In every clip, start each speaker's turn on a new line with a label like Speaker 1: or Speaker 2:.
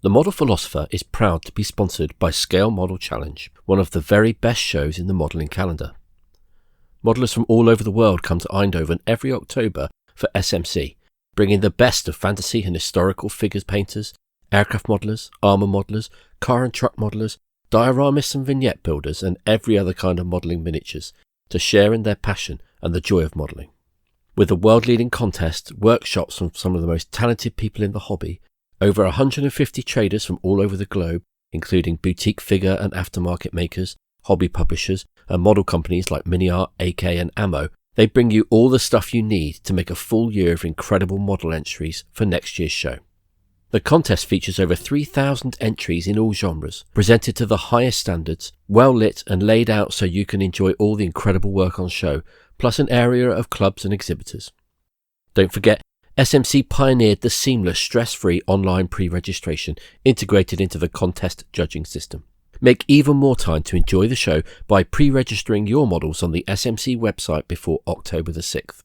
Speaker 1: The Model Philosopher is proud to be sponsored by Scale Model Challenge, one of the very best shows in the modelling calendar. Modellers from all over the world come to Eindhoven every October for SMC, bringing the best of fantasy and historical figures painters, aircraft modellers, armour modellers, car and truck modellers, dioramists and vignette builders, and every other kind of modelling miniatures to share in their passion and the joy of modelling. With a world-leading contest, workshops from some of the most talented people in the hobby, over 150 traders from all over the globe, including boutique figure and aftermarket makers, hobby publishers, and model companies like MiniArt, AK and Ammo, they bring you all the stuff you need to make a full year of incredible model entries for next year's show. The contest features over 3,000 entries in all genres, presented to the highest standards, well lit and laid out so you can enjoy all the incredible work on show, plus an area of clubs and exhibitors. Don't forget, SMC pioneered the seamless, stress-free online pre-registration integrated into the contest judging system. Make even more time to enjoy the show by pre-registering your models on the SMC website before October the 6th.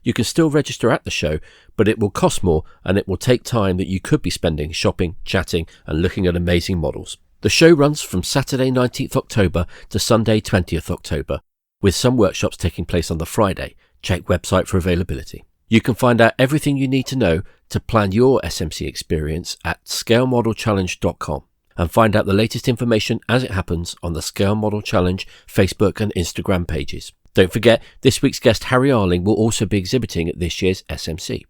Speaker 1: You can still register at the show, but it will cost more and it will take time that you could be spending shopping, chatting and looking at amazing models. The show runs from Saturday 19th October to Sunday 20th October, with some workshops taking place on the Friday. Check website for availability. You can find out everything you need to know to plan your SMC experience at scalemodelchallenge.com and find out the latest information as it happens on the Scale Model Challenge Facebook and Instagram pages. Don't forget, this week's guest Harry Arling will also be exhibiting at this year's SMC.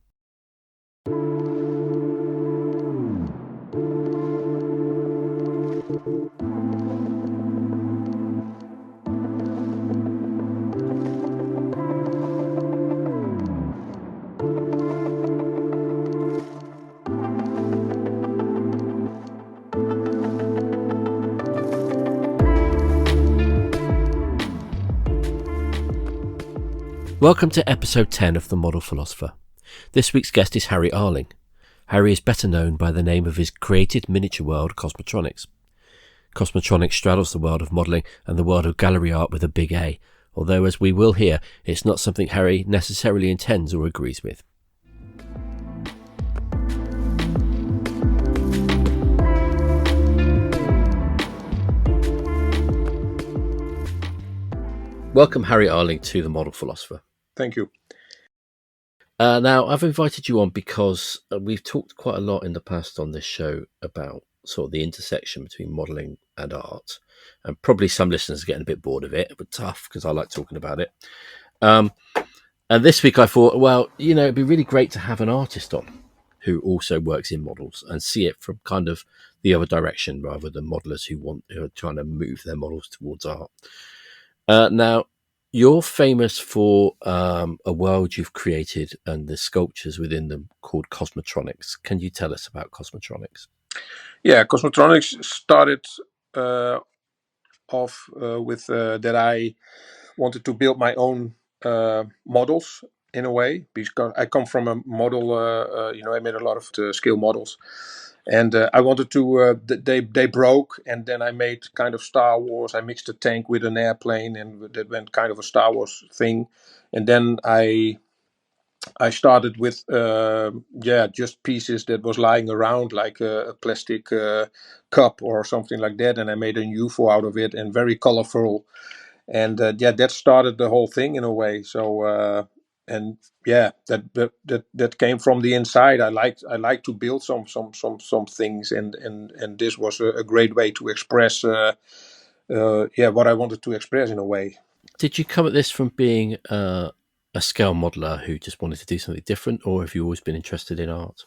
Speaker 1: Welcome to episode 10 of The Model Philosopher. This week's guest is Harry Arling. Harry is better known by the name of his created miniature world, Kosmotroniks. Kosmotroniks straddles the world of modelling and the world of gallery art with a big A, although as we will hear, it's not something Harry necessarily intends or agrees with. Welcome, Harry Arling, to The Model Philosopher.
Speaker 2: Thank you.
Speaker 1: Now, I've invited you on because we've talked quite a lot in the past on this show about sort of the intersection between modelling and art. And probably some listeners are getting a bit bored of it, but tough because I like talking about it. And this week I thought, well, you know, it'd be really great to have an artist on who also works in models and see it from kind of the other direction rather than modelers who are trying to move their models towards art. Now, you're famous for a world you've created and the sculptures within them called Kosmotroniks. Can you tell us about Kosmotroniks?
Speaker 2: Yeah, Kosmotroniks started off with that I wanted to build my own models in a way, because I come from a model, I made a lot of scale models. And I wanted to, they broke, and then I made kind of Star Wars. I mixed a tank with an airplane, and that went kind of a Star Wars thing. And then I started with, just pieces that was lying around, like a plastic cup or something like that. And I made a UFO out of it, and very colorful. And that started the whole thing in a way. So that came from the inside. I like to build some things, and this was a great way to express what I wanted to express in a way.
Speaker 1: Did you come at this from being a scale modeler who just wanted to do something different, or have you always been interested in art?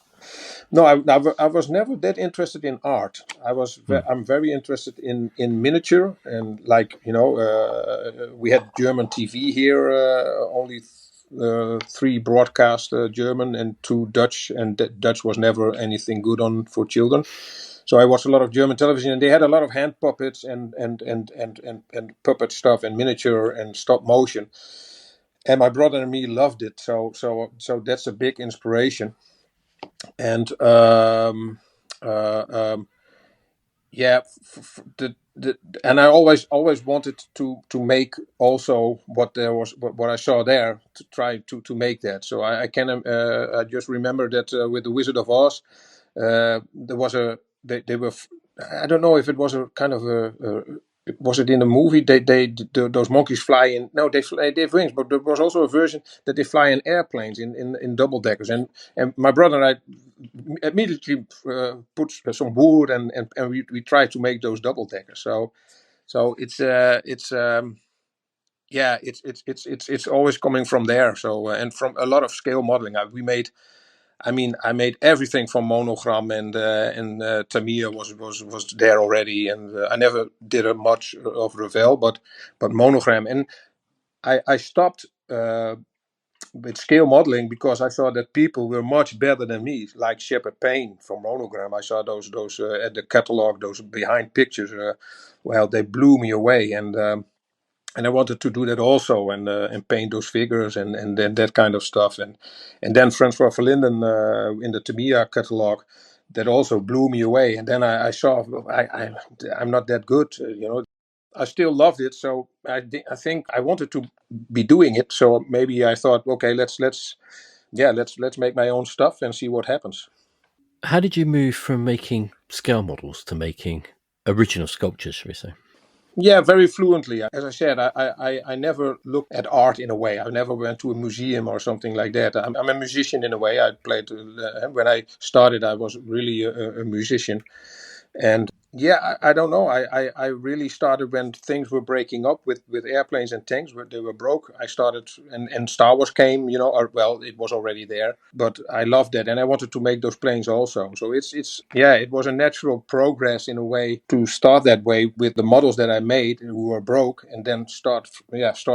Speaker 2: No, I was never that interested in art. I'm very interested in miniature, and we had German TV here, only 3 broadcast German and 2 Dutch, and Dutch was never anything good on for children. So I watched a lot of German television, and they had a lot of hand puppets and puppet stuff and miniature and stop motion. And my brother and me loved it. So that's a big inspiration. And and I always wanted to make also what I saw there, to try to make that. So I just remember that with the Wizard of Oz, there they were. I don't know if it was a kind of was it in a movie? Those monkeys fly in. No, they have wings, but there was also a version that they fly in airplanes in double deckers. And my brother and I immediately put some wood and we tried to make those double deckers. So it's yeah, it's always coming from there. So and from a lot of scale modeling, I made everything from monogram and Tamiya was there already, and I never did a much of Revell, but monogram, and I stopped with scale modeling because I saw that people were much better than me, like Shepard Payne from monogram. I saw those at the catalog, those behind pictures. Well, they blew me away, and I wanted to do that also, and paint those figures and then that kind of stuff, and then Francois Verlinden in the Tamiya catalog, that also blew me away. And then I saw I'm not that good, I still loved it, so I think I wanted to be doing it. So maybe I thought, okay, let's make my own stuff and see what happens.
Speaker 1: How did you move from making scale models to making original sculptures, shall we say?
Speaker 2: Yeah, very fluently. As I said, I never looked at art in a way. I never went to a museum or something like that. I'm a musician in a way. I played, when I started, I was really a musician. And yeah, I don't know. I really started when things were breaking up with airplanes and tanks. Where they were broke. I started, and Star Wars came. Or, well, it was already there, but I loved that, and I wanted to make those planes also. So it's yeah, it was a natural progress in a way to start that way with the models that I made who were broke, and then start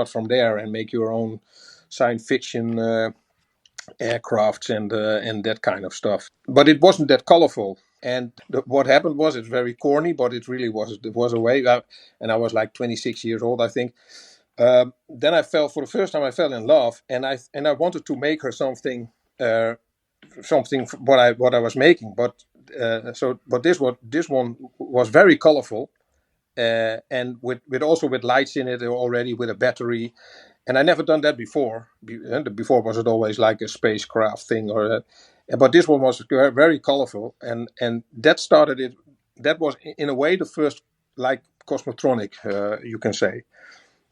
Speaker 2: from there and make your own science fiction aircrafts and that kind of stuff. But it wasn't that colorful. And what happened was, it's very corny, but it really was. It was a way. And I was like 26 years old, I think. Then I fell for the first time. I fell in love, and I wanted to make her uh, something what I was making. But this one was very colorful, and with also with lights in it already, with a battery, and I never done that before. Before was it always like a spacecraft thing but this one was very colorful, and that started it. That was in a way the first, like, Kosmotronic, you can say.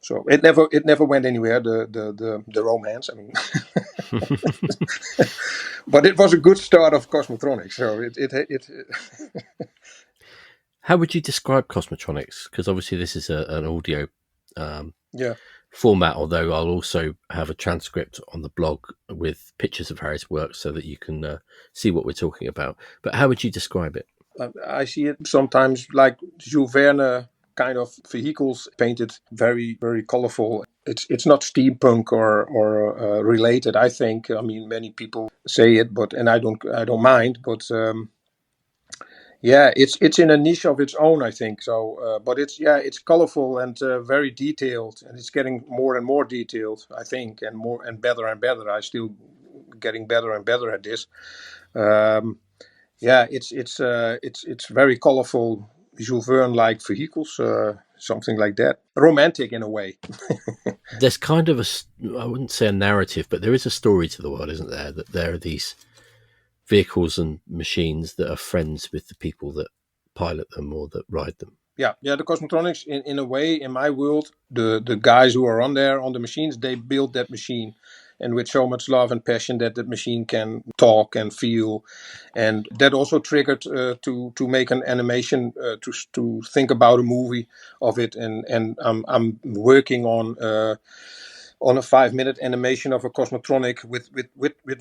Speaker 2: So it never went anywhere. The romance, I mean, but it was a good start of Kosmotronics. So it
Speaker 1: How would you describe Cosmotronics? Because obviously this is an audio um,
Speaker 2: yeah.
Speaker 1: format, although I'll also have a transcript on the blog with pictures of Harry's work so that you can see what we're talking about. But how would you describe it?
Speaker 2: I see it sometimes like Jules Verne kind of vehicles painted very, very colorful. It's not steampunk or related. I think. I mean, many people say it, but and I don't mind. But yeah, it's in a niche of its own, I think. So, but it's colorful and very detailed, and it's getting more and more detailed, I think, and more and better and better. I still getting better and better at this. Um, yeah, it's very colorful, Jules Verne like vehicles, something like that. Romantic in a way.
Speaker 1: There's kind of I wouldn't say a narrative, but there is a story to the world, isn't there? That there are these vehicles and machines that are friends with the people that pilot them or that ride them.
Speaker 2: Yeah. The Cosmotronics, in a way, in my world, the guys who are on there on the machines, they build that machine, and with so much love and passion that machine can talk and feel, and that also triggered to make an animation, to think about a movie of it, and I'm working on a 5-minute animation of a Cosmotronic with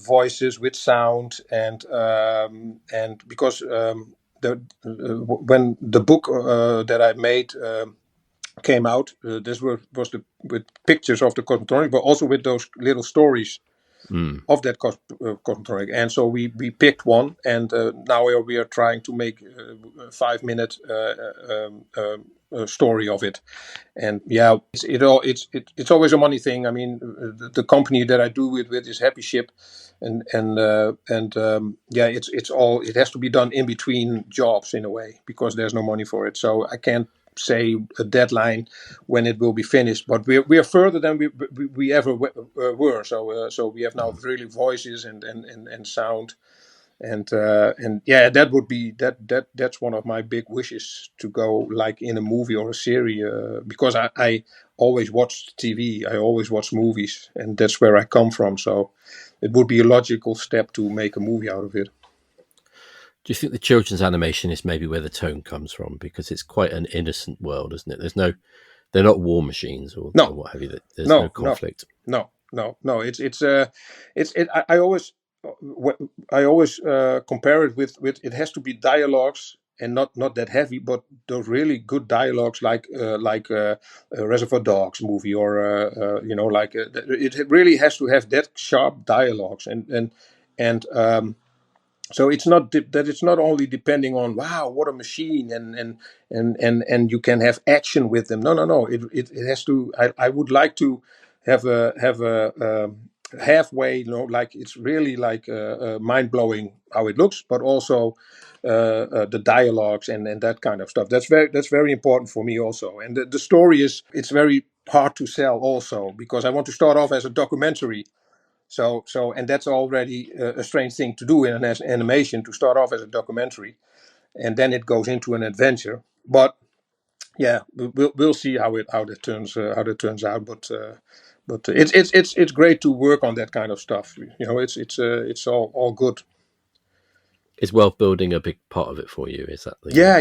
Speaker 2: voices, with sound, and because when the book that I made came out, this was with pictures of the Cosmotronic, but also with those little stories
Speaker 1: Mm.
Speaker 2: of that Cosmotronic. And so we picked one, and now we are trying to make a 5-minute story of it. And yeah, it's always a money thing. I mean, the company that I do it with is Happy Ship, and yeah, it has to be done in between jobs in a way, because there's no money for it. So I can't say a deadline when it will be finished, but we are further than we ever were. So we have now really voices and sound, And yeah, that would be that's one of my big wishes, to go like in a movie or a series, because I always watched TV, I always watch movies, and that's where I come from. So it would be a logical step to make a movie out of it.
Speaker 1: Do you think the children's animation is maybe where the tone comes from? Because it's quite an innocent world, isn't it? They're not war machines or
Speaker 2: No,
Speaker 1: what have you. There's no
Speaker 2: no, no,
Speaker 1: conflict.
Speaker 2: no. I always I always compare it with it has to be dialogues, and not that heavy, but those really good dialogues, like a Reservoir Dogs movie, or it really has to have that sharp dialogues, and so it's not that it's not only depending on, wow, what a machine, and you can have action with them. No. It has to. I would like to have a halfway, like it's really like mind blowing how it looks, but also the dialogues and that kind of stuff. That's very important for me also. And the story it's very hard to sell also, because I want to start off as a documentary. And that's already a strange thing to do in an animation, to start off as a documentary, and then it goes into an adventure. But yeah, we'll see how that turns out. But it's great to work on that kind of stuff. It's all good.
Speaker 1: Is world building a big part of it for you? Is that the
Speaker 2: Yeah.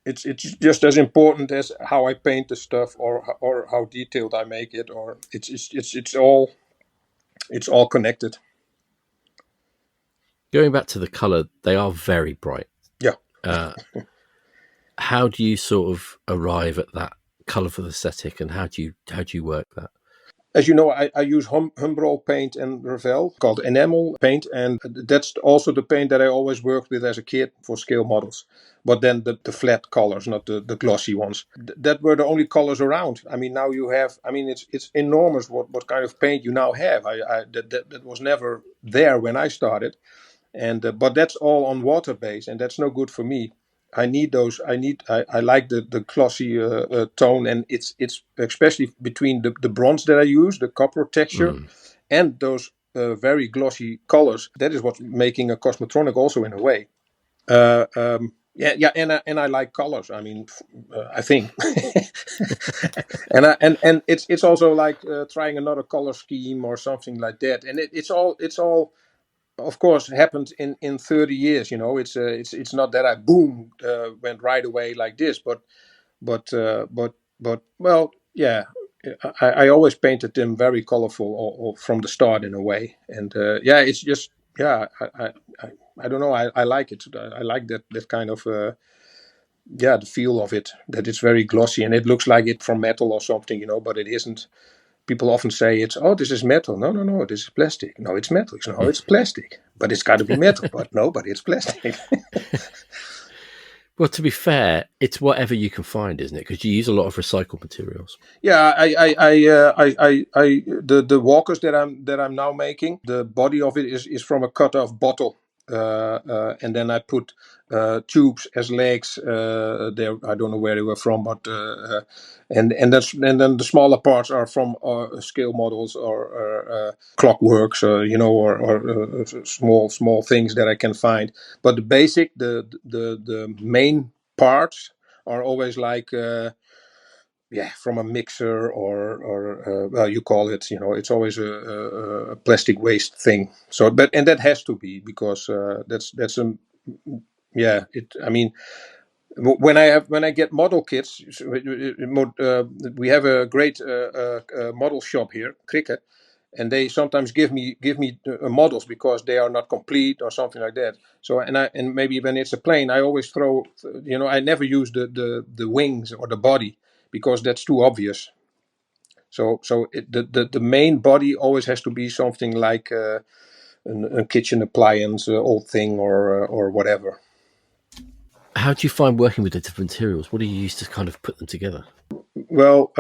Speaker 2: It's just as important as how I paint the stuff, or how detailed I make it, or it's all connected.
Speaker 1: going back to the color? They are very bright.
Speaker 2: Yeah.
Speaker 1: Uh, how do you sort of arrive at that colourful aesthetic, and how do you work that?
Speaker 2: As you know, I use Humbrol paint and Revell, called enamel paint, and that's also the paint that I always worked with as a kid for scale models. But then the flat colors, not the glossy ones. That were the only colors around. I mean, now you have. I mean, it's enormous what kind of paint you now have. That was never there when I started, and but that's all on water base, and that's no good for me. I need those. I like the glossy tone, and it's especially between the bronze that I use, the copper texture,
Speaker 1: Mm.
Speaker 2: and those very glossy colors. That is what's making a Cosmotronic also, in a way. Yeah, and I like colors. I mean, I think, and it's also like trying another color scheme or something like that. And it's all of course happened in 30 years. It's not that I boom went right away like this, but well, yeah. I always painted them very colorful, or from the start, in a way. And yeah, it's just, yeah, I don't know, I like it. I like that kind of yeah, the feel of it, that it's very glossy and it looks like it from metal or something, but it isn't. People often say it's, oh, this is metal. No, this is plastic. No, it's metal. No, it's plastic. But it's got to be metal. But it's plastic.
Speaker 1: Well, to be fair, it's whatever you can find, isn't it? Because you use a lot of recycled materials.
Speaker 2: Yeah, the walkers that I'm now making, the body of it is from a cut off bottle, and then I put tubes as legs. There, I don't know where they were from, but and then the smaller parts are from scale models, or clockworks, or small things that I can find. But the basic, the main parts are always like. Yeah, from a mixer, or well, you call it, it's always a plastic waste thing. So, and that has to be, because that's a, yeah, I mean, when I get model kits, we have a great model shop here, Cricket, and they sometimes give me models, because they are not complete or something like that. So, and maybe when it's a plane, I always throw, I never use the wings or the body, because that's too obvious. So the main body always has to be something like a kitchen appliance, old thing, or whatever.
Speaker 1: How do you find working with the different materials? What do you use to kind of put them together?
Speaker 2: Well,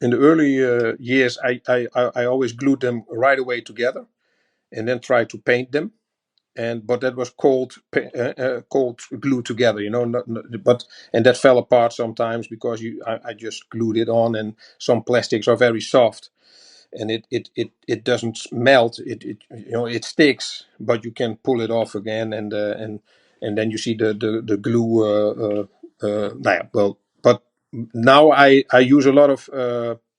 Speaker 2: in the early years, I always glued them right away together, and then tried to paint them. But that was cold glue together, and that fell apart sometimes, because I just glued it on, and some plastics are very soft. and it doesn't melt. It sticks, but you can pull it off again, and then you see the glue. Well, but now I use a lot of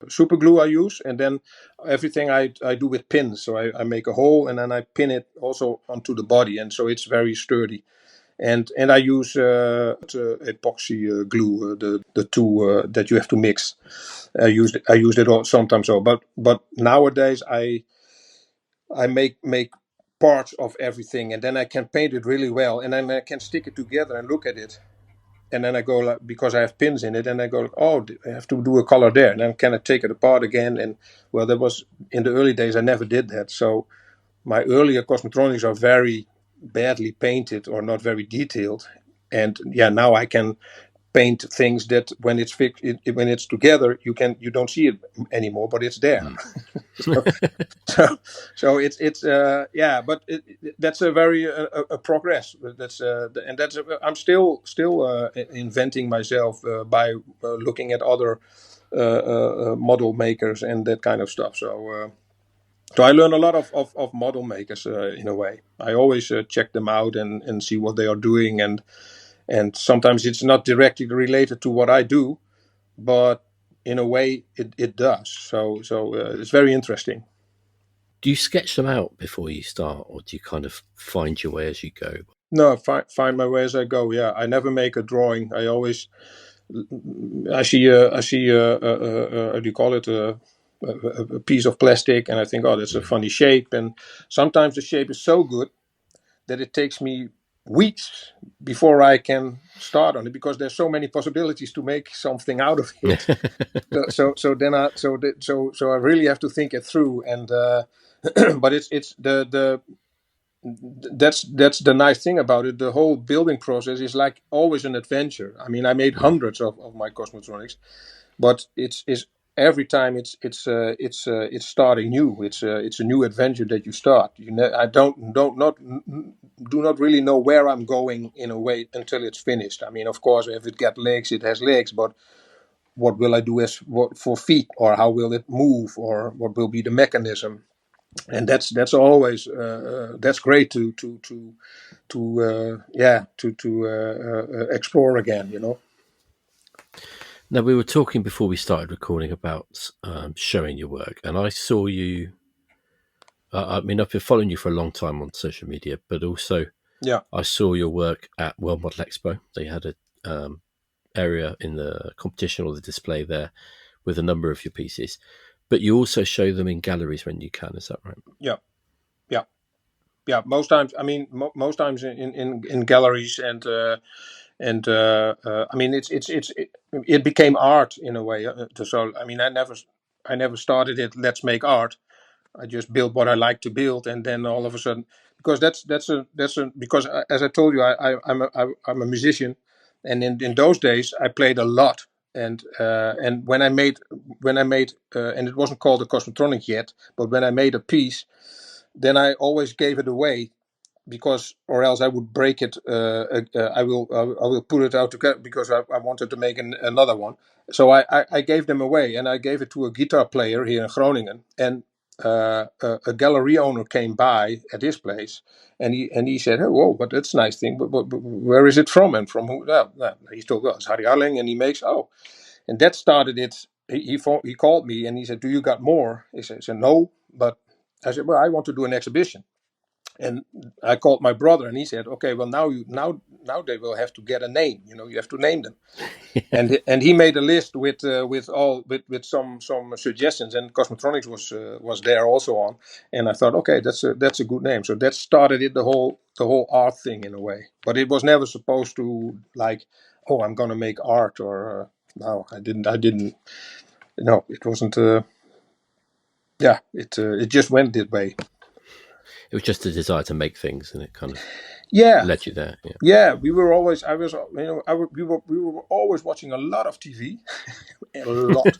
Speaker 2: super glue. I use, and then everything I do with pins. So I make a hole, and then I pin it also onto the body, and so it's very sturdy. And I use epoxy glue, the two that you have to mix. I used it all sometimes. So, but nowadays I make parts of everything, and then I can paint it really well, and then I can stick it together and look at it, and then I go like, because I have pins in it, and I go, oh, I have to do a color there, and then can I take it apart again? And well, that was in the early days. I never did that. So my earlier Cosmotronics are very badly painted or not very detailed, and yeah, now I can paint things that when it's fixed, when it's together, you don't see it anymore, but it's there. so, so it's yeah, but that's a very a progress. That's and that's I'm still inventing myself by looking at other model makers and that kind of stuff. So I learn a lot of model makers in a way. I always check them out and see what they are doing, and sometimes it's not directly related to what I do, but in a way it does. So it's very interesting.
Speaker 1: Do you sketch them out before you start, or do you kind of find your way as you go?
Speaker 2: No, find my way as I go. Yeah, I never make a drawing. I see how do you call it, a piece of plastic, and I think, oh, that's a funny shape. And sometimes the shape is so good that it takes me weeks before I can start on it, because there's so many possibilities to make something out of it. So I really have to think it through, and but it's the that's the nice thing about it. The whole building process is like always an adventure. I mean, I made hundreds of my Cosmotronics, but it's every time it's starting new. It's a new adventure that you start. I don't not do not really know where I'm going in a way until it's finished. I mean, of course, if it got legs, it has legs, but what will I do as what for feet, or how will it move, or what will be the mechanism? And that's always that's great to explore again.
Speaker 1: Now, we were talking before we started recording about showing your work, and I saw you. I mean, I've been following you for a long time on social media, but also
Speaker 2: Yeah.
Speaker 1: I saw your work at World Model Expo. They had a area in the competition or the display there with a number of your pieces, but you also show them in galleries when you can. Is that right?
Speaker 2: Yeah. Yeah. Yeah. Most times, I mean, most times in galleries, and I mean, it became art in a way. So I mean, I never started it. Let's make art. I just build what I like to build, and then all of a sudden, because that's a because as I told you, I'm a musician, and in those days I played a lot, and when I made and it wasn't called a Cosmotronic yet, but when I made a piece, then I always gave it away, because or else I would break it. I will put it out together, because I wanted to make another one. So I gave them away, and I gave it to a guitar player here in Groningen, and a gallery owner came by at his place, and he said, "Oh, whoa, but that's a nice thing. But where is it from, and from who?" Well, he told us Harry Arling, and he makes, oh, and that started it. He called me and he said, "Do you got more?" I said no, but I said, "Well, I want to do an exhibition." And I called my brother, and he said, "Okay, well, now they will have to get a name. You have to name them." And he made a list with some suggestions, and Cosmotronics was there also on. And I thought, okay, that's a good name. So that started it, the whole art thing in a way. But it was never supposed to, like, oh, I'm gonna make art, or no, I didn't. No, it wasn't. Yeah, it just went that way.
Speaker 1: It was just a desire to make things, and it kind of
Speaker 2: Yeah,
Speaker 1: led you there. Yeah.
Speaker 2: yeah. We were always. I was. We were always watching a lot of TV. A lot.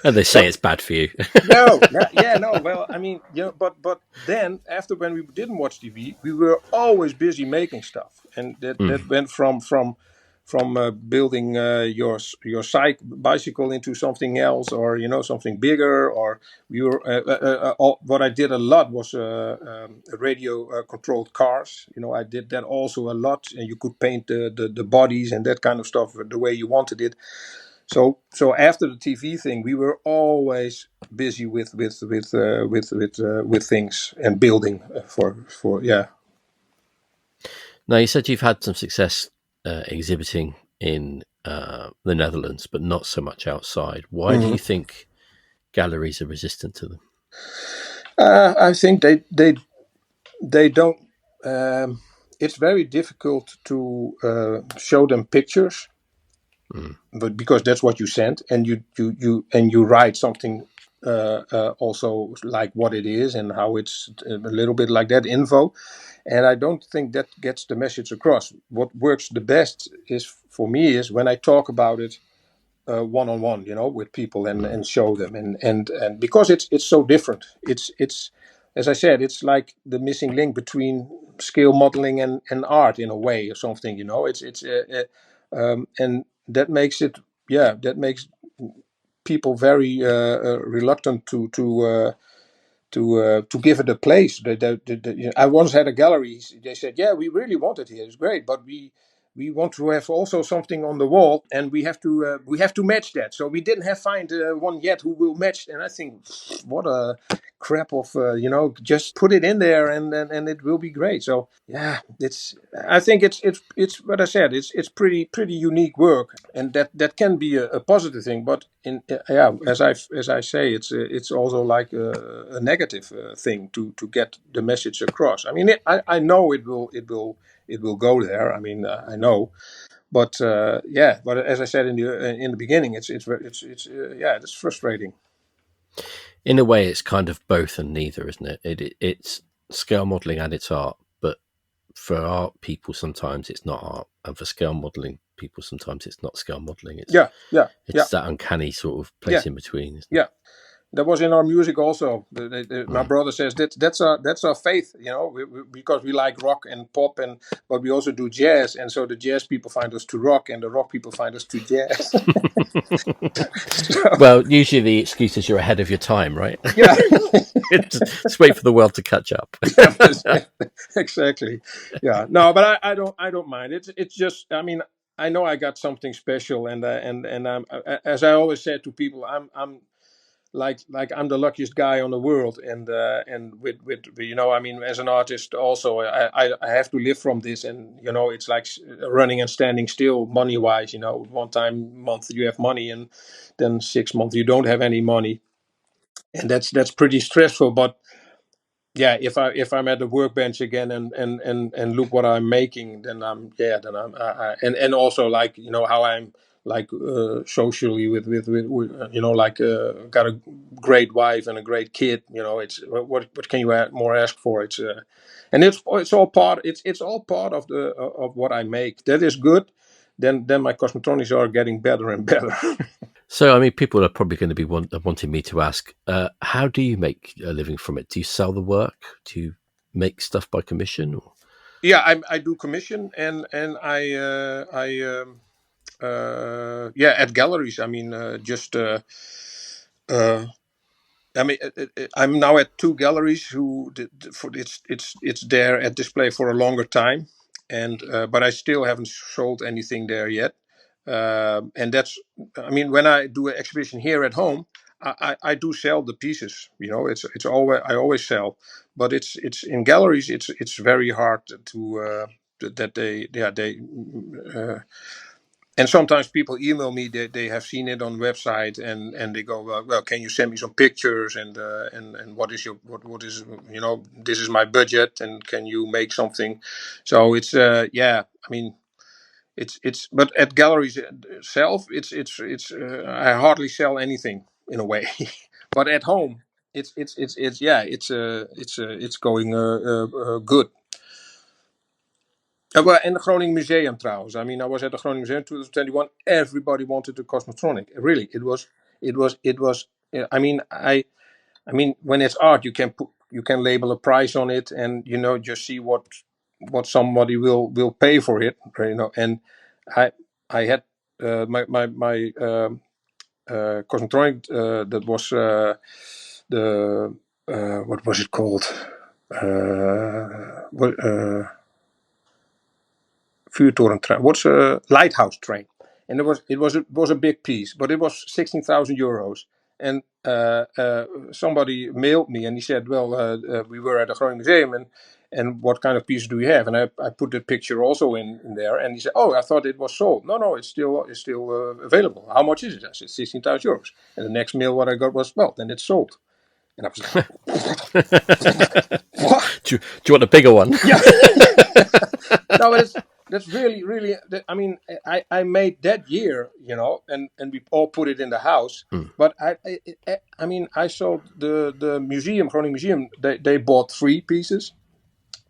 Speaker 1: And they say
Speaker 2: So
Speaker 1: it's bad for you.
Speaker 2: no, yeah, no. Well, I mean, but then after, when we didn't watch TV, we were always busy making stuff, and that went from building your bicycle into something else, or something bigger. Or we were what I did a lot was radio controlled cars. I did that also a lot, and you could paint the bodies and that kind of stuff the way you wanted it. So after the TV thing, we were always busy with things and building for yeah.
Speaker 1: Now, you said you've had some success exhibiting in the Netherlands, but not so much outside. Why do
Speaker 2: Mhm.
Speaker 1: you think galleries are resistant to them?
Speaker 2: I think they don't. It's very difficult to show them pictures,
Speaker 1: Mm.
Speaker 2: but because that's what you send, and you write something also like what it is and how it's a little bit like that info. And I don't think that gets the message across. What works the best is for me is when I talk about it one on one, with people,
Speaker 1: Mm.
Speaker 2: and show them, and because it's so different. It's as I said, it's like the missing link between scale modeling and art in a way, or something. It's and that makes it, yeah, that makes people very reluctant to give it a place. I once had a gallery. They said, "Yeah, we really want it here. It's great, but we want to have also something on the wall, and we have to match that." So we didn't have find one yet who will match. And I think, what a crap of just put it in there, and it will be great. So yeah, it's I think it's what I said. It's pretty unique work, and that can be a positive thing. But yeah, as I say, it's also like a negative thing to get the message across. I mean, I know it will go there. I mean, I know, but yeah. But as I said in the beginning, yeah, it's frustrating.
Speaker 1: In a way, it's kind of both and neither, isn't it? It's scale modeling and it's art, but for art people, sometimes it's not art, and for scale modeling people, sometimes it's not scale modeling. It's
Speaker 2: Yeah, yeah, yeah,
Speaker 1: it's that uncanny sort of
Speaker 2: yeah,
Speaker 1: place in between, isn't it?
Speaker 2: yeah. That was in our music also. My
Speaker 1: Mm.
Speaker 2: brother says that's our faith, because we like rock and pop, but we also do jazz, and so the jazz people find us to rock, and the rock people find us to jazz. So
Speaker 1: Well, usually the excuse is you're ahead of your time, right?
Speaker 2: yeah,
Speaker 1: Just wait for the world to catch up.
Speaker 2: yeah, exactly. Yeah, no, but I don't mind. It's just, I mean, I know I got something special, and as I always said to people, I'm like I'm the luckiest guy on the world, and with I mean, as an artist also, I have to live from this, and it's like running and standing still money wise. One time month you have money, and then 6 months you don't have any money, and that's pretty stressful. But yeah, if I'm at the workbench again, and look what I'm making, then and also, like, how I'm, like, socially with like, got a great wife and a great kid. It's what can you more ask for? And it's all part, it's all part of what I make. That is good. Then my cosmetronics are getting better and better.
Speaker 1: So, I mean, people are probably going to be wanting me to ask, how do you make a living from it? Do you sell the work? Do you make stuff by commission? Or?
Speaker 2: Yeah, I do commission, and I at galleries. I mean, just uh, I mean, I'm now at two galleries who for it's there at display for a longer time, and but I still haven't sold anything there yet. And that's, I mean, when I do an exhibition here at home, I do sell the pieces. It's always, I always sell, but it's in galleries. It's very hard to that uh, and sometimes people email me that they have seen it on website, and they go, well, can you send me some pictures, and what is what is, this is my budget, and can you make something? So it's, yeah, I mean, it's but at galleries itself, I hardly sell anything in a way. But at home, it's yeah, it's going good. Well, and the Groningen Museum trouwens. I mean, I was at the Groningen Museum 2021. Everybody wanted the Cosmotronic. Really, it was. I mean, I mean, when it's art, you can label a price on it, and just see what somebody will pay for it. And I I had my Kosmotroniks, that was the what was it called? What vuurtorentrein. What's a lighthouse train? And it was a big piece, but it was 16,000 euros. And somebody mailed me and he said, "Well, we were at the Groningen Museum, and what kind of pieces do you have?" And I put the picture also in there, and he said, "Oh, I thought it was sold." No, it's still available. How much is it? I said 16,000 euros. And the next mail what I got was, "Well, then it's sold." And I was like, "What?"
Speaker 1: Do you want a bigger one?
Speaker 2: Yeah. No, that's really, really. I mean, I made that year, and we all put it in the house. But I mean, I saw the museum, Groningen Museum. They bought 3 pieces.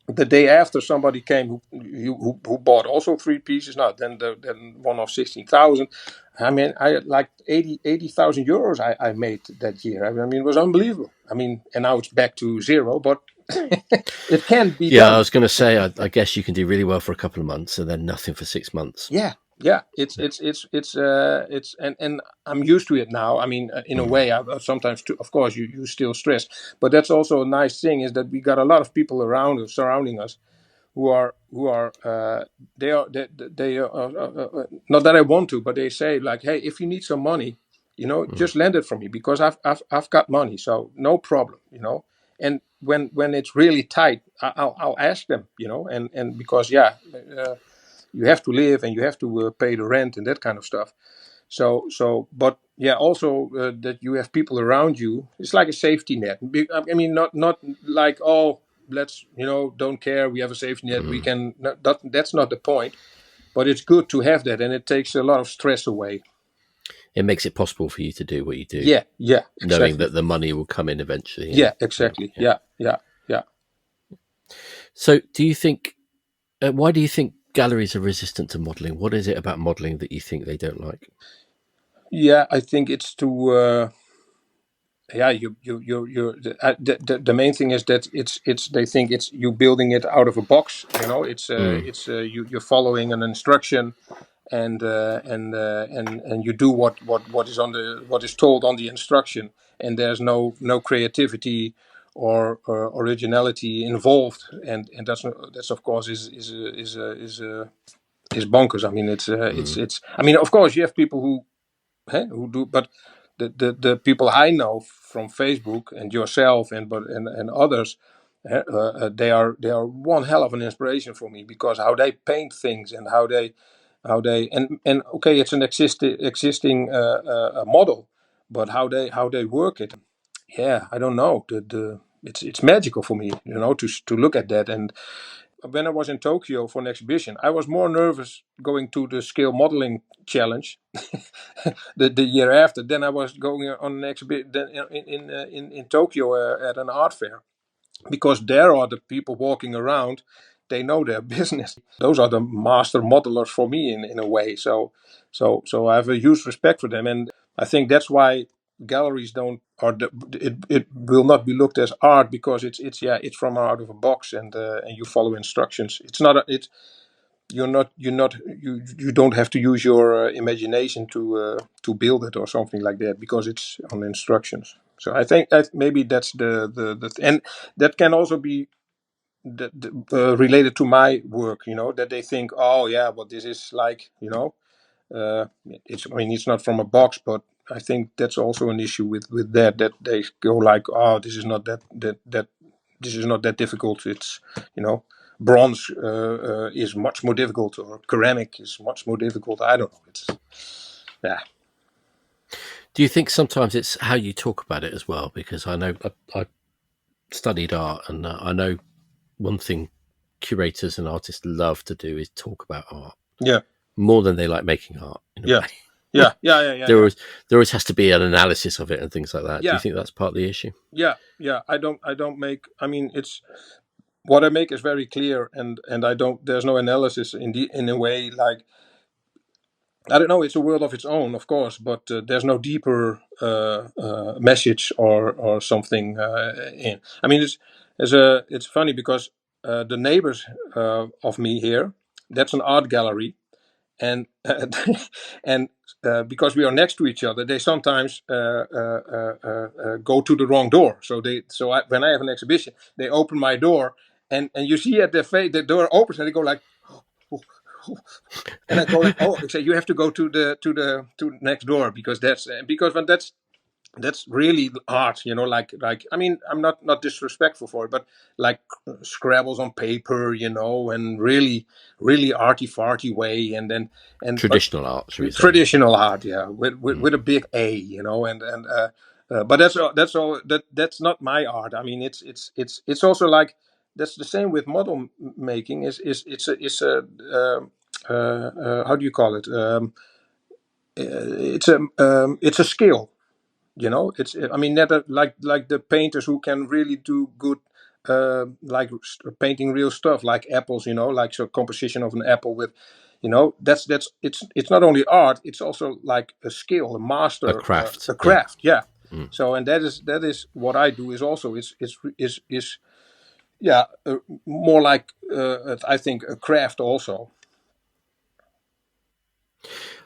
Speaker 2: The day after, somebody came who bought also 3 pieces. Now, then one of 16,000. I mean, I had like 80,000 euros I made that year. I mean, it was unbelievable. I mean, and now it's back to zero, but it can be
Speaker 1: Yeah,
Speaker 2: done.
Speaker 1: I was going to say, I guess you can do really well for a couple of months and then nothing for 6 months.
Speaker 2: Yeah. It's and I'm used to it now. I mean, in a way, I sometimes too, of course, you still stress, but that's also a nice thing is that we got a lot of people around us, surrounding us, who are they are not that I want to, but they say like, "Hey, if you need some money, just lend it from me because I've got money, so no problem." And when it's really tight, I'll ask them, and because you have to live and you have to pay the rent and that kind of stuff. But yeah, also that you have people around you. It's like a safety net. I mean, not like, oh, let's don't care. We have a safety net. We can. That's not the point. But it's good to have that, and it takes a lot of stress away.
Speaker 1: It makes it possible for you to do what you do,
Speaker 2: Yeah,
Speaker 1: knowing
Speaker 2: exactly.
Speaker 1: that the money will come in eventually.
Speaker 2: Yeah, exactly.
Speaker 1: Yeah.
Speaker 2: Yeah.
Speaker 1: So, do you think? Why do you think galleries are resistant to modelling? What is it about modelling that you think they don't like?
Speaker 2: Yeah, I think it's to. Yeah, the main thing is that it's they think it's you building it out of a box. You're following an instruction, and you do what is on the what is told on the instruction, and there's no creativity or originality involved, and that's of course is bonkers. I mean, it's. I mean, of course, you have people who do, but the people I know from Facebook and yourself and others, they are one hell of an inspiration for me because how they paint things and how they and okay, it's an existing model, but how they work it. Yeah, I don't know. It's magical for me, to look at that. And when I was in Tokyo for an exhibition, I was more nervous going to the scale modeling challenge the year after than I was going on an exhibition in Tokyo at an art fair, because there are the people walking around. They know their business. Those are the master modelers for me in a way. So I have a huge respect for them, and I think that's why galleries don't or it will not be looked as art because it's from out of a box, and you follow instructions. It's not it's you don't have to use your imagination to build it or something like that because it's on instructions. So I think that maybe that's and that can also be related to my work, that they think, oh yeah, but this is like, it's, I mean, it's not from a box, but I think that's also an issue with that they go like, oh, this is not that this is not that difficult. It's, bronze is much more difficult, or ceramic is much more difficult. I don't know. It's yeah.
Speaker 1: Do you think sometimes it's how you talk about it as well? Because I know I studied art, and I know one thing curators and artists love to do is talk about art
Speaker 2: Yeah.
Speaker 1: more than they like making art in a
Speaker 2: Yeah.
Speaker 1: way.
Speaker 2: Yeah.
Speaker 1: There always has to be an analysis of it and things like that. Do you
Speaker 2: Yeah.
Speaker 1: think that's part of the issue?
Speaker 2: Yeah. I don't make. I mean, it's what I make is very clear, and I don't. There's no analysis in a way like, I don't know. It's a world of its own, of course, but there's no deeper message or something in. I mean, it's funny because the neighbors of me here, that's an art gallery, and and because we are next to each other, they sometimes go to the wrong door. When I have an exhibition, they open my door, and you see at their face the door opens, and they go like, and I go like, oh, they say you have to go to the next door, because when that's really art, like I mean, I'm not disrespectful for it, but like scrabbles on paper, and really arty farty way, and then and but
Speaker 1: Traditional art, should we say?
Speaker 2: traditional art, yeah, with a big A, but that's not my art. I mean, it's also like, that's the same with model making. It's a how do you call it? It's a skill. It's, I mean, never like the painters who can really do good, like painting real stuff like apples, like so composition of an apple with, that's it's not only art, it's also like a skill, a
Speaker 1: A
Speaker 2: master,
Speaker 1: craft,
Speaker 2: a
Speaker 1: yeah.
Speaker 2: craft, yeah. So, and that is what I do, is also is yeah, more like, I think, a craft also.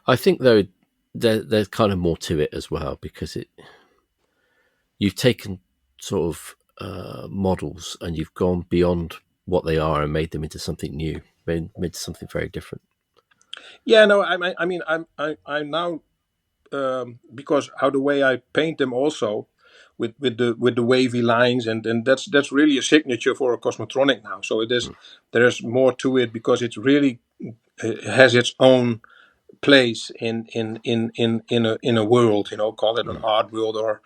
Speaker 1: I think though there's kind of more to it as well, because you've taken sort of models and you've gone beyond what they are and made them into something new, made something very different.
Speaker 2: Yeah, no, I mean, I'm now, because how the way I paint them also, with the wavy lines, and that's really a signature for a Cosmotronic now. So there's more to it, because it's really, has its own place in a world, call it an art world, or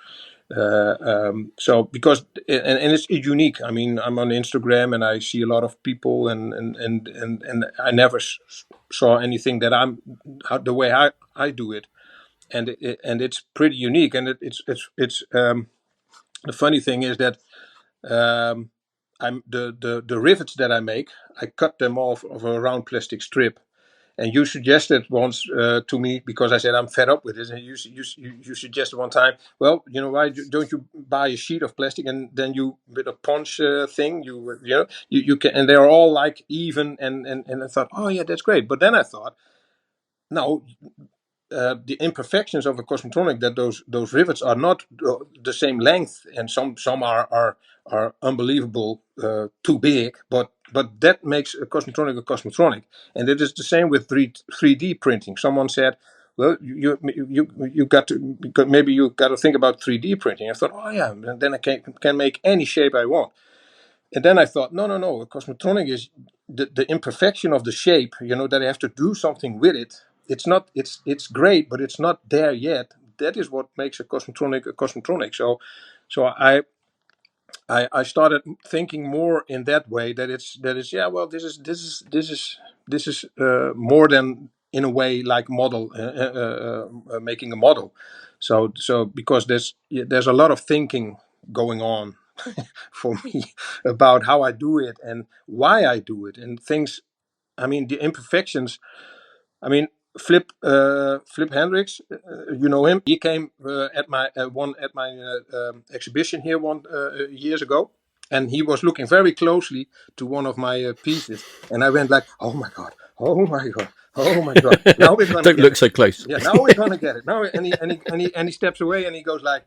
Speaker 2: so, because, and it's unique. I mean, I'm on Instagram and I see a lot of people, and I never saw anything that the way I do it, and it's pretty unique. And it's the funny thing is that, um, I'm the rivets that I make, I cut them off of a round plastic strip. And you suggested once, to me, because I said I'm fed up with this, and you suggested one time, well, why don't you buy a sheet of plastic, and then you, with a punch, thing, you can, and they're all like even, and I thought, oh yeah, that's great. But then I thought, no, the imperfections of a Cosmotronic, that those rivets are not the same length, and some are unbelievable, too big, but that makes a Cosmotronic. And it is the same with 3D printing. Someone said, well, you got to, because maybe you got to think about 3D printing. I thought, oh yeah, and then I can make any shape I want. And then I thought, no, a Cosmotronic is the imperfection of the shape, that I have to do something with it. It's not, it's great, but it's not there yet. That is what makes a Cosmotronic a Cosmotronic. So I started thinking more in that way, that it's, yeah, well, this is more than, in a way, like model, making a model. So because there's a lot of thinking going on for me about how I do it and why I do it, and things. I mean, the imperfections. I mean, Flip Hendricks, you know him. He came, at my exhibition here one years ago, and he was looking very closely to one of my pieces, and I went like, oh my god, oh my god, oh my god, now we're gonna
Speaker 1: Don't
Speaker 2: get
Speaker 1: look
Speaker 2: it.
Speaker 1: so close.
Speaker 2: Yeah, now we're gonna get it. Now, and he steps away, and he goes like,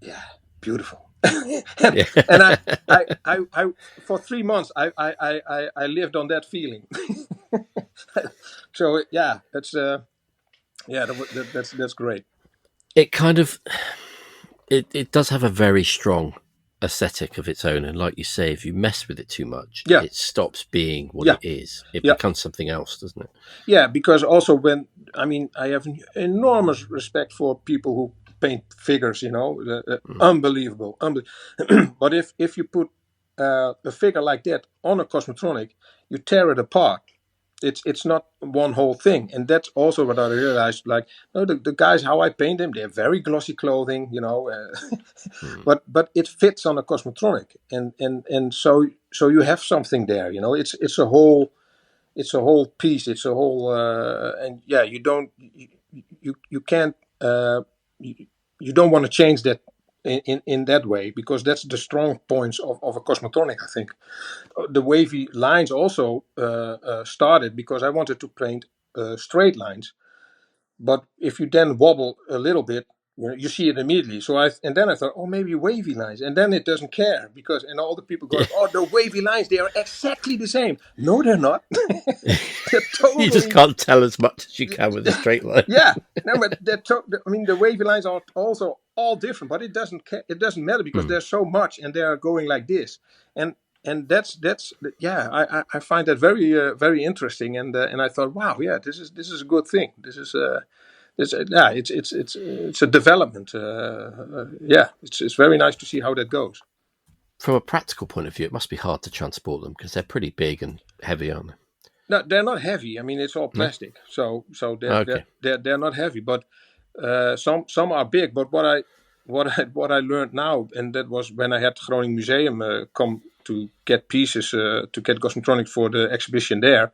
Speaker 2: yeah, beautiful. and
Speaker 1: Yeah.
Speaker 2: and I for 3 months I lived on that feeling. So yeah, yeah, that's great.
Speaker 1: It kind of it does have a very strong aesthetic of its own, and like you say, if you mess with it too much,
Speaker 2: Yeah,
Speaker 1: it stops being what
Speaker 2: yeah,
Speaker 1: it is. It
Speaker 2: yeah,
Speaker 1: becomes something else, doesn't it?
Speaker 2: yeah. Because also, when I mean, I have enormous respect for people who paint figures. Unbelievable, but if you put a figure like that on a Cosmotronic, you tear it apart. It's not one whole thing, and that's also what I realized. Like, no, the guys, how I paint them, they're very glossy clothing,
Speaker 1: Mm.
Speaker 2: but it fits on a Cosmotronic, and so you have something there. It's a whole piece. It's a whole, and yeah, you can't, you don't want to change that in that way, because that's the strong points of a Cosmotronic, I think. The wavy lines also started because I wanted to paint straight lines. But if you then wobble a little bit, you see it immediately. And then I thought, oh, maybe wavy lines, and then it doesn't care because and all the people
Speaker 1: Yeah.
Speaker 2: going, oh, the wavy lines, they are exactly the same. No, they're not. They're
Speaker 1: You just
Speaker 2: totally.
Speaker 1: can't tell as much as you can with a straight line.
Speaker 2: Yeah, no, but I mean, the wavy lines are also all different, but it doesn't matter because
Speaker 1: Mm.
Speaker 2: there's so much, and they are going like this, and that's yeah, I find that very interesting, and I thought, wow, yeah, this is a good thing. Yeah, it's a development. Yeah, it's very nice to see how that goes.
Speaker 1: From a practical point of view, it must be hard to transport them because they're pretty big and heavy, aren't they?
Speaker 2: No, they're not heavy. I mean, it's all
Speaker 1: No.
Speaker 2: plastic, so
Speaker 1: Okay.
Speaker 2: they're not heavy. But some are big. But what I learned now, and that was when I had Groningen Museum come to get pieces to get Kosmotroniks for the exhibition there.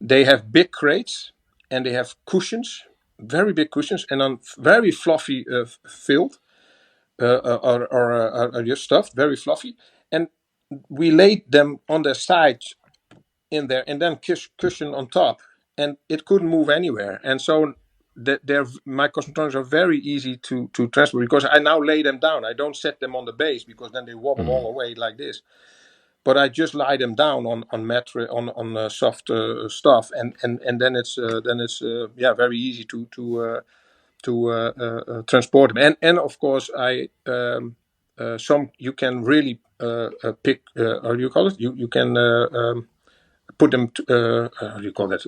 Speaker 2: They have big crates and they have cushions, very big cushions, and on very fluffy filled or just stuffed, very fluffy, and we laid them on their sides in there and then cushion on top, and it couldn't move anywhere. And so my Cosmotronics are very easy to transfer because I now lay them down. I don't set them on the base because then they wobble all
Speaker 1: Mm.
Speaker 2: the way like this. But I just lie them down on mattress on soft stuff, and then it's yeah, very easy to transport them. And of course some you can really pick how do you call it? You can put them how do you call that?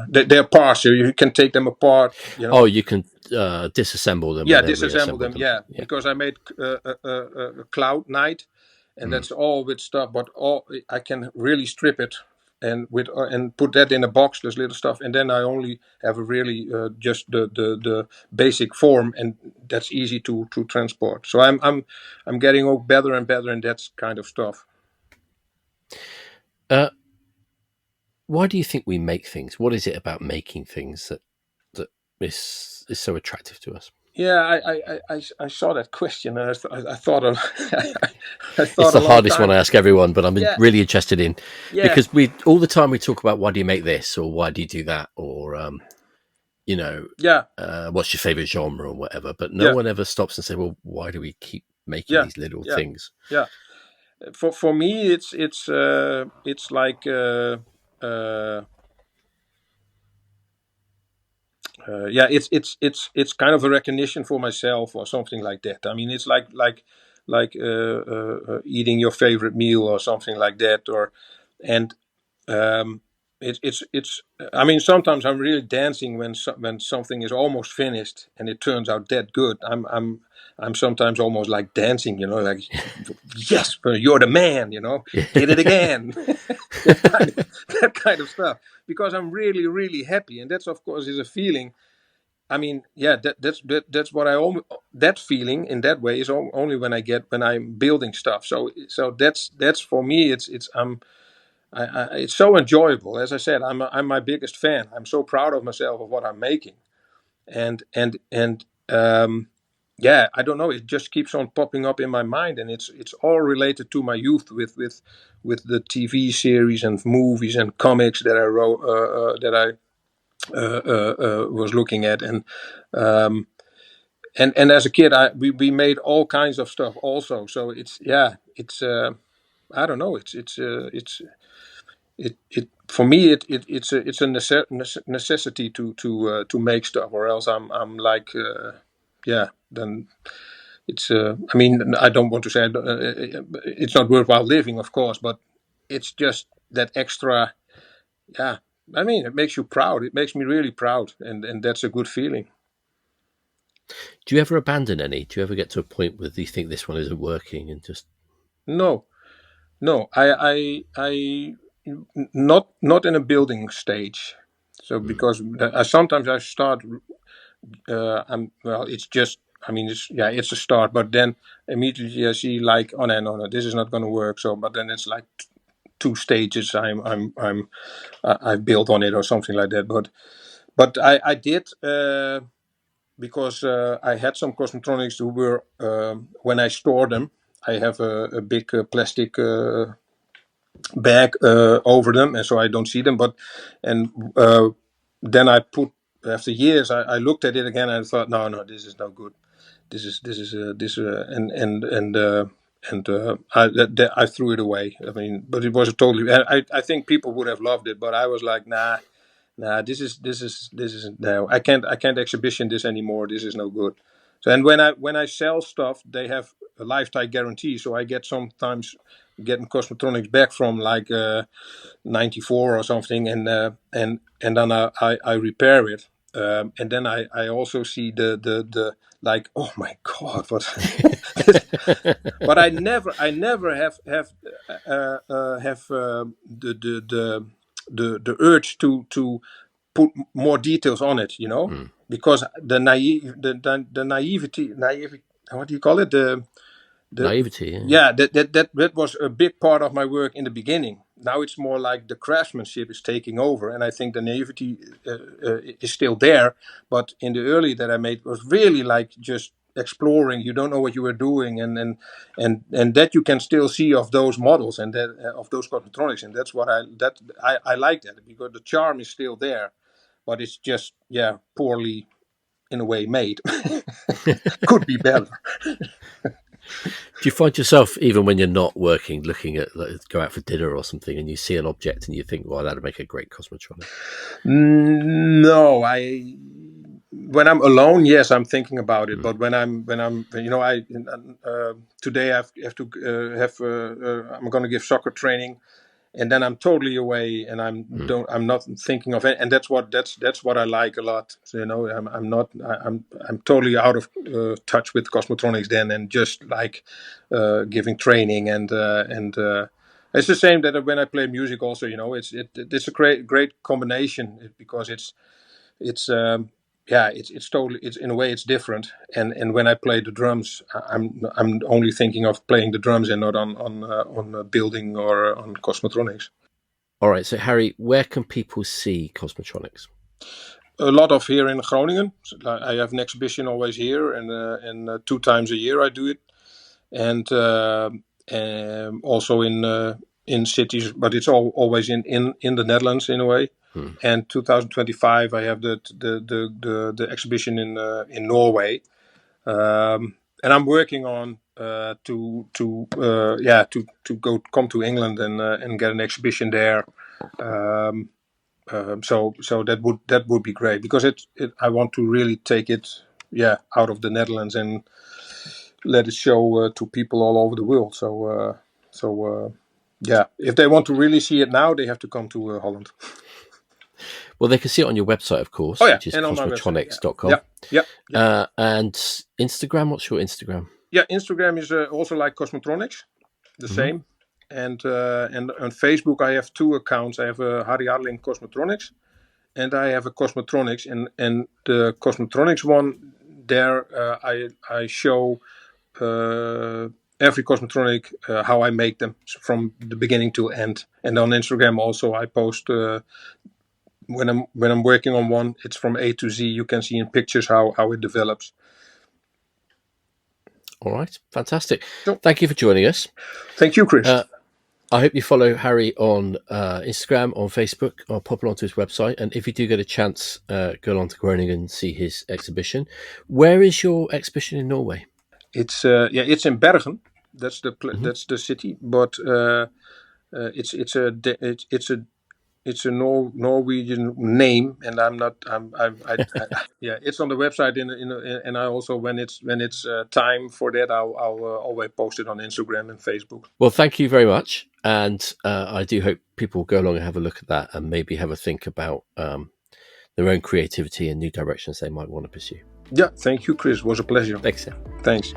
Speaker 2: They're parts, so you can take them apart.
Speaker 1: Oh, you can disassemble them
Speaker 2: Yeah,
Speaker 1: and then
Speaker 2: disassemble
Speaker 1: reassemble
Speaker 2: them.
Speaker 1: them.
Speaker 2: Yeah,
Speaker 1: Yeah.
Speaker 2: because I made a cloud night, and
Speaker 1: Mm.
Speaker 2: that's all with stuff. But all I can really strip it and put that in a box. There's little stuff, and then I only have a really just the basic form, and that's easy to transport. So I'm getting better and better in that kind of stuff.
Speaker 1: Uh, why do you think we make things? What is it about making things that is so attractive to us?
Speaker 2: Yeah, I saw that question, and I thought I
Speaker 1: It's
Speaker 2: thought a
Speaker 1: the
Speaker 2: long
Speaker 1: hardest one
Speaker 2: time.
Speaker 1: I ask everyone, but I'm
Speaker 2: Yeah,
Speaker 1: really interested in
Speaker 2: yeah,
Speaker 1: because we all the time we talk about why do you make this or why do you do that or you know
Speaker 2: yeah,
Speaker 1: what's your favorite genre or whatever, but no
Speaker 2: yeah,
Speaker 1: one ever stops and say, well, why do we keep making
Speaker 2: yeah,
Speaker 1: these little
Speaker 2: yeah,
Speaker 1: things?
Speaker 2: yeah. For me, it's like uh, yeah, it's kind of a recognition for myself or something like that. I mean, it's like eating your favorite meal or something like that, or and um, it's. I mean, sometimes I'm really dancing when something is almost finished and it turns out that good. I'm sometimes almost like dancing, like yes, you're the man,
Speaker 1: Yeah.
Speaker 2: did it again, that kind of stuff. Because I'm really really happy, and that's of course is a feeling. I mean, yeah, that's what that feeling in that way is only when I'm building stuff. So that's for me. It's so enjoyable. As I said, I'm my biggest fan. I'm so proud of myself of what I'm making, and yeah, I don't know. It just keeps on popping up in my mind, and it's all related to my youth with the TV series and movies and comics that I wrote that I was looking at, um, and as a kid, we made all kinds of stuff also. So it's yeah, it's I don't know. It's it for me it's a necessity to make stuff, or else I'm like yeah, then it's I mean, I don't want to say it's not worthwhile living, of course, but it's just that extra. Yeah, I mean, it makes you proud. It makes me really proud, and that's a good feeling.
Speaker 1: Do you ever abandon any? Do you ever get to a point where you think this one isn't working and just
Speaker 2: No, no, not in a building stage. So
Speaker 1: mm,
Speaker 2: because sometimes I start, well, it's just, I mean, it's a start, but then immediately I see like, oh no, this is not going to work. So, but then it's like two stages I've built on it or something like that. But I did. Because I had some Cosmotronics who were when I store them, I have a big plastic bag over them, and so I don't see them. But and then I put after years, I looked at it again and I thought, no, this is no good. I threw it away. I mean, but it was a totally. I think people would have loved it, but I was like, nah. This is no. I can't exhibition this anymore. This is no good. So and when I sell stuff, they have a lifetime guarantee. So I get sometimes getting Kosmotroniks back from like 94 or something, and then I repair it. And then I also see the like, oh my god, what. But I never have the urge to put more details on it, because the naivety, what do you call it, the
Speaker 1: Naivety.
Speaker 2: yeah, that was a big part of my work in the beginning. Now it's more like the craftsmanship is taking over, and I think the naivety is still there. But in the early that I made was really like just exploring. You don't know what you were doing, and that you can still see of those models and that of those Kosmotroniks, and that's what I like that, because the charm is still there, but it's just poorly in a way made. Could be better.
Speaker 1: Do you find yourself, even when you're not working, looking at, like, go out for dinner or something, and you see an object and you think, well, that'd make a great Cosmotronic?
Speaker 2: No, when I'm alone, yes, I'm thinking about it. But when I'm I today I have to I'm going to give soccer training, and then I'm totally away, and I'm not thinking of it, and that's what I like a lot. So, I'm totally out of touch with Cosmotronics then, and just like giving training, and it's the same that when I play music also. It's a great combination, because it's totally, it's in a way it's different, and when I play the drums, I'm only thinking of playing the drums and not on building or on Cosmotronics.
Speaker 1: All right, so Harry, where can people see Cosmotronics?
Speaker 2: A lot of here in Groningen. I have an exhibition always here, and 2 times a year I do it, and also in cities, but it's always in the Netherlands in a way. And 2025 I have the exhibition in Norway, and I'm working on to come to England and get an exhibition there. So that would be great, because I want to really take it out of the Netherlands and let it show to people all over the world. So if they want to really see it now, they have to come to Holland.
Speaker 1: Well, they can see it on your website, of course, which is Kosmotroniks.com.
Speaker 2: Yeah.
Speaker 1: And Instagram, what's your Instagram?
Speaker 2: Yeah, Instagram is also like Kosmotroniks, the same. And on Facebook, I have 2 accounts. I have a Harry Arling Kosmotroniks, and I have a Kosmotroniks. And the Kosmotroniks one, there I show every Kosmotronic, how I make them from the beginning to end. And on Instagram also I post when I'm working on one, it's from A to Z. You can see in pictures how it develops.
Speaker 1: All right, fantastic. Thank you for joining us.
Speaker 2: Thank you, Chris.
Speaker 1: I hope you follow Harry on Instagram, on Facebook. I'll pop it onto his website. And if you do get a chance, go along to Groningen and see his exhibition. Where is your exhibition in Norway?
Speaker 2: It's in Bergen. That's the city, but it's a Norwegian name, and I'm not. It's on the website. And I also, when it's time for that, I'll always post it on Instagram and Facebook.
Speaker 1: Well, thank you very much, and I do hope people will go along and have a look at that, and maybe have a think about their own creativity and new directions they might want to pursue.
Speaker 2: Yeah, thank you, Chris. It was a pleasure.
Speaker 1: Thanks.
Speaker 2: Thanks.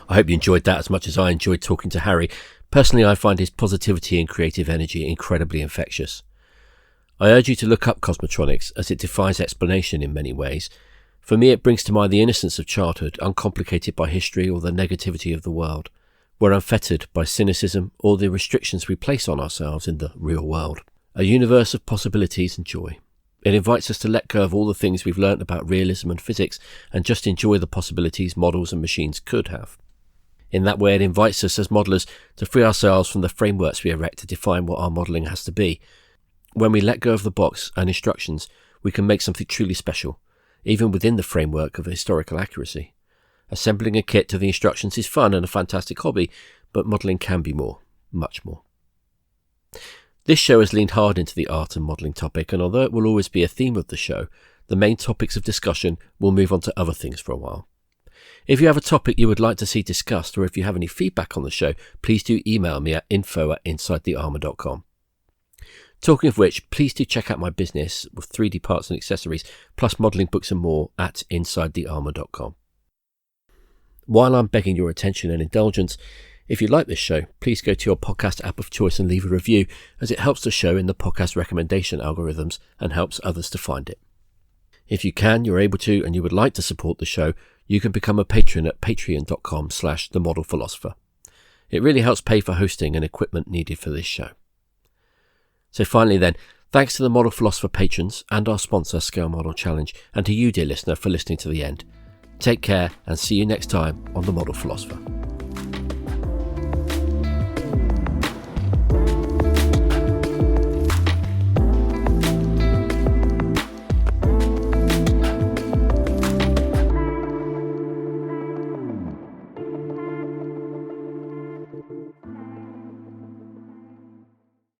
Speaker 1: I hope you enjoyed that as much as I enjoyed talking to Harry. Personally, I find his positivity and creative energy incredibly infectious. I urge you to look up Kosmotroniks, as it defies explanation in many ways. For me, it brings to mind the innocence of childhood, uncomplicated by history or the negativity of the world. We're unfettered by cynicism or the restrictions we place on ourselves in the real world. A universe of possibilities and joy. It invites us to let go of all the things we've learnt about realism and physics and just enjoy the possibilities models and machines could have. In that way, it invites us as modellers to free ourselves from the frameworks we erect to define what our modelling has to be. When we let go of the box and instructions, we can make something truly special, even within the framework of historical accuracy. Assembling a kit to the instructions is fun and a fantastic hobby, but modelling can be more, much more. This show has leaned hard into the art and modelling topic, and although it will always be a theme of the show, the main topics of discussion will move on to other things for a while. If you have a topic you would like to see discussed, or if you have any feedback on the show, please do email me at info@insidethearmour.com. Talking of which, please do check out my business with 3D parts and accessories, plus modelling books and more at insidethearmour.com. While I'm begging your attention and indulgence, if you like this show, please go to your podcast app of choice and leave a review, as it helps the show in the podcast recommendation algorithms and helps others to find it. If you can, you're able to, and you would like to support the show, you can become a patron at patreon.com/themodelphilosopher. It really helps pay for hosting and equipment needed for this show. So finally then, thanks to the Model Philosopher patrons and our sponsor Scale Model Challenge, and to you, dear listener, for listening to the end. Take care and see you next time on The Model Philosopher.